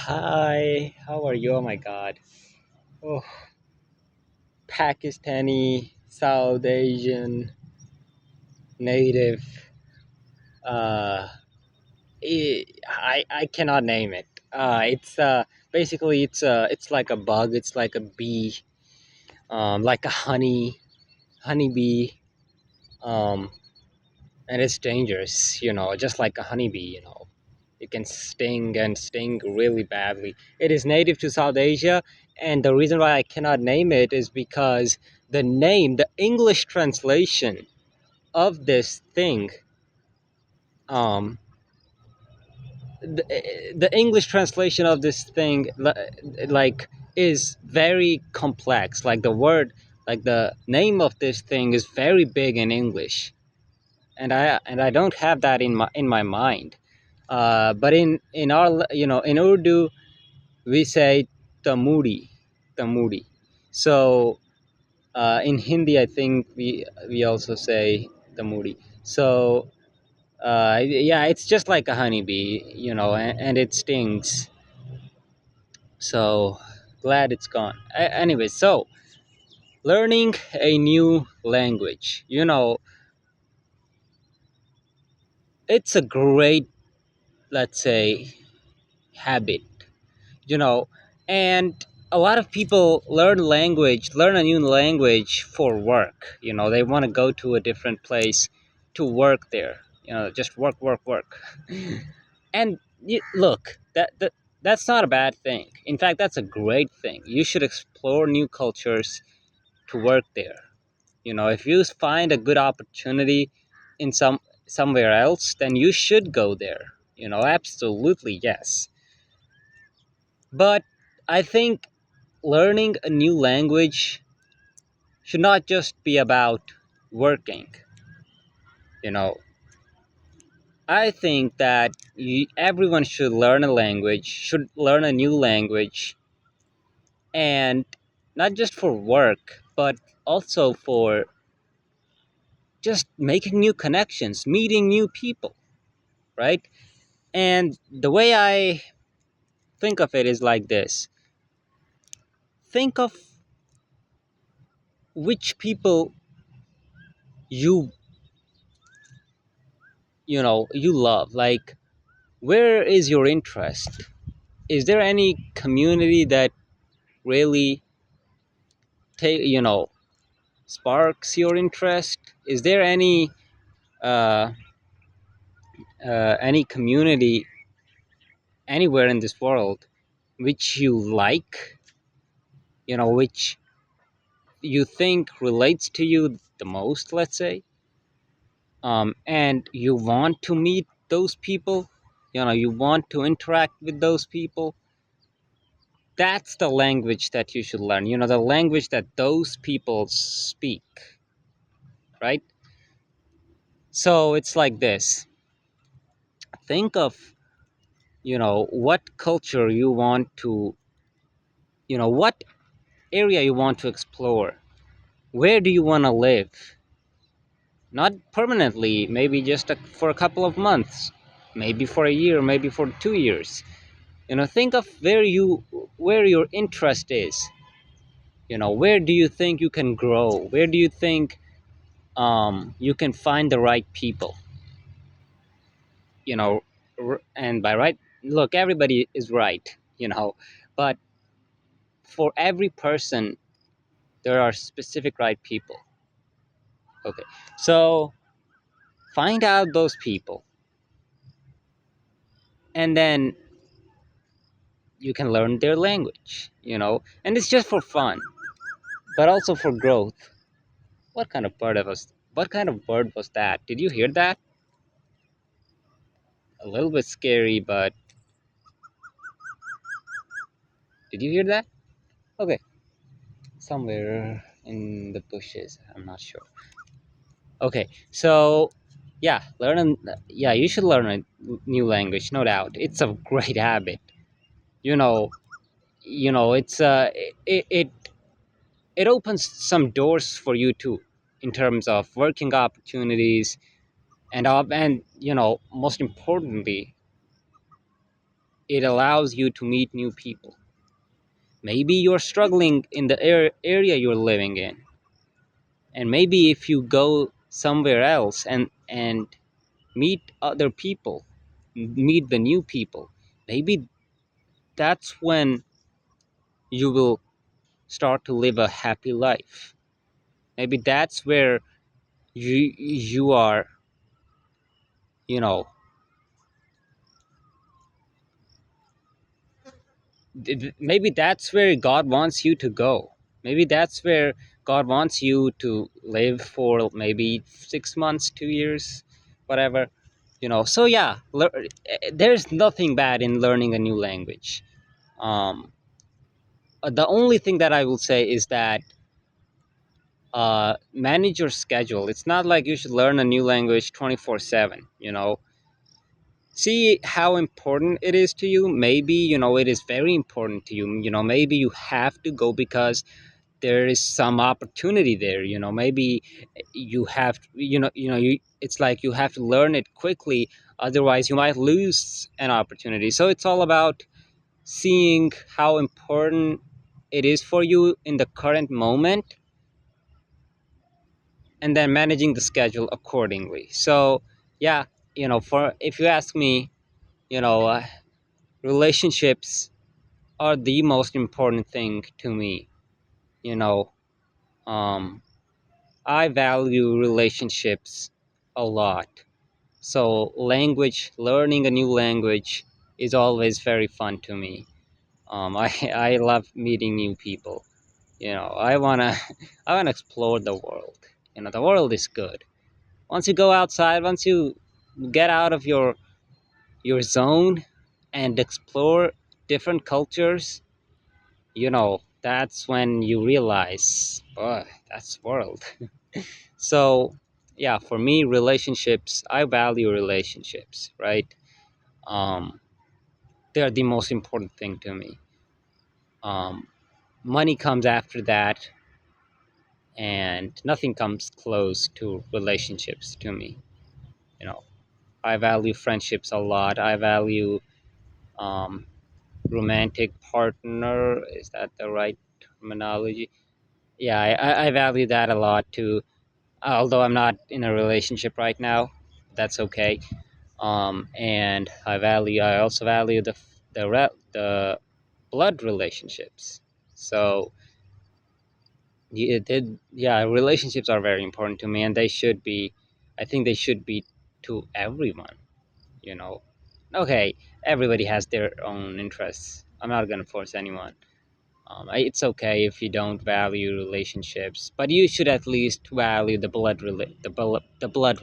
Hi, how are you? Oh my God. Oh, Pakistani, South Asian, native. Uh, I cannot name it. It's basically it's like a bug. It's like a bee, like a honeybee. Um, and it's dangerous. Just like a honeybee. It can sting and sting really badly. It is native to South Asia, and the reason why I cannot name it is because the English translation of this thing, um, the English translation of this thing, like, is very complex. Like like the name of this thing is very big in English, and I don't have that in my mind. But in our in Urdu we say tamudi, tamudi. So in Hindi, I think we also say tamudi. So yeah, it's just like a honeybee, and it stings. So glad it's gone. Anyway, so learning a new language, it's a great, let's say, habit, you know and a lot of people learn a new language for work. They want to go to a different place to work there, just work, work, work. And look, that's not a bad thing. In fact, that's a great thing. You should explore new cultures to work there. If you find a good opportunity in somewhere else, then you should go there. Absolutely, yes. But I think learning a new language should not just be about working. You know, I think that everyone should learn a new language, and not just for work, but also for just making new connections, meeting new people, right? And the way I think of it is like this: think of which people you you love. Like, where is your interest? Is there any community that really take sparks your interest? Is there uh, any community anywhere in this world which you like, which you think relates to you the most, let's say, and you want to meet those people, you want to interact with those people? That's the language that you should learn, the language that those people speak, right? So it's like this: think of what culture you want to, what area you want to explore. Where do you want to live? Not permanently, maybe just for a couple of months, maybe for a year, maybe for 2 years. Think of where your interest is. Where do you think you can grow? Where do you think you can find the right people? you know and by right, look, everybody is right, but for every person there are specific right people. Okay, so find out those people, and then you can learn their language, and it's just for fun, but also for growth. What kind of bird was that? Did you hear that? A little bit scary, but did you hear that? Okay, somewhere in the bushes, I'm not sure. Okay, so yeah, you should learn a new language, no doubt. It's a great habit. You know, it's it opens some doors for you too, in terms of working opportunities, and most importantly, it allows you to meet new people. Maybe you're struggling in the area you're living in, and maybe if you go somewhere else and meet other people, meet the new people, maybe that's when you will start to live a happy life. Maybe that's where you are, you know, maybe that's where God wants you to go. Maybe that's where God wants you to live for maybe 6 months, 2 years, whatever. So yeah, there's nothing bad in learning a new language. um the only thing that I will say is that manage your schedule. It's not like you should learn a new language 24/7. See how important it is to you. Maybe it is very important to you. Maybe you have to go because there is some opportunity there. Maybe you have it's like you have to learn it quickly, otherwise you might lose an opportunity. So it's all about seeing how important it is for you in the current moment, and then managing the schedule accordingly. So yeah, for if you ask me, you know uh, relationships are the most important thing to me. you know um I value relationships a lot. So learning a new language is always very fun to me. I love meeting new people. I wanna I wanna explore the world. The world is good. Once you go outside, once you get out of your zone and explore different cultures, that's when you realize, oh, that's world. So yeah, for me, relationships, I value relationships, right? um they're the most important thing to me. um Money comes after that, and nothing comes close to relationships to me. you know I value friendships a lot. I value um romantic partner, is that the right terminology? Yeah, I value that a lot too, although I'm not in a relationship right now. That's okay. And I also value the blood relationships. So yeah, relationships are very important to me, and they should be. I think they should be to everyone. You know, okay, everybody has their own interests. I'm not gonna force anyone. It's okay if you don't value relationships, but you should at least value the blood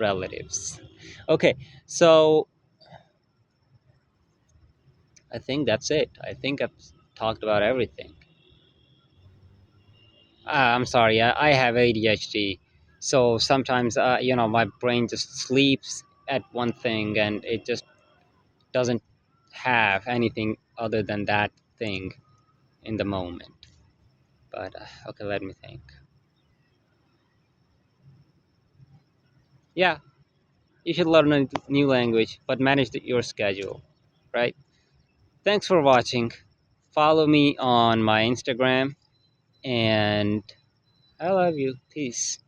relatives. Okay, so I think that's it. I think I've talked about everything. I'm sorry, I have ADHD, so sometimes my brain just sleeps at one thing and it just doesn't have anything other than that thing in the moment. But okay, let me think. Yeah, you should learn a new language, but manage your schedule, right? Thanks for watching. Follow me on my Instagram, and I love you. Peace.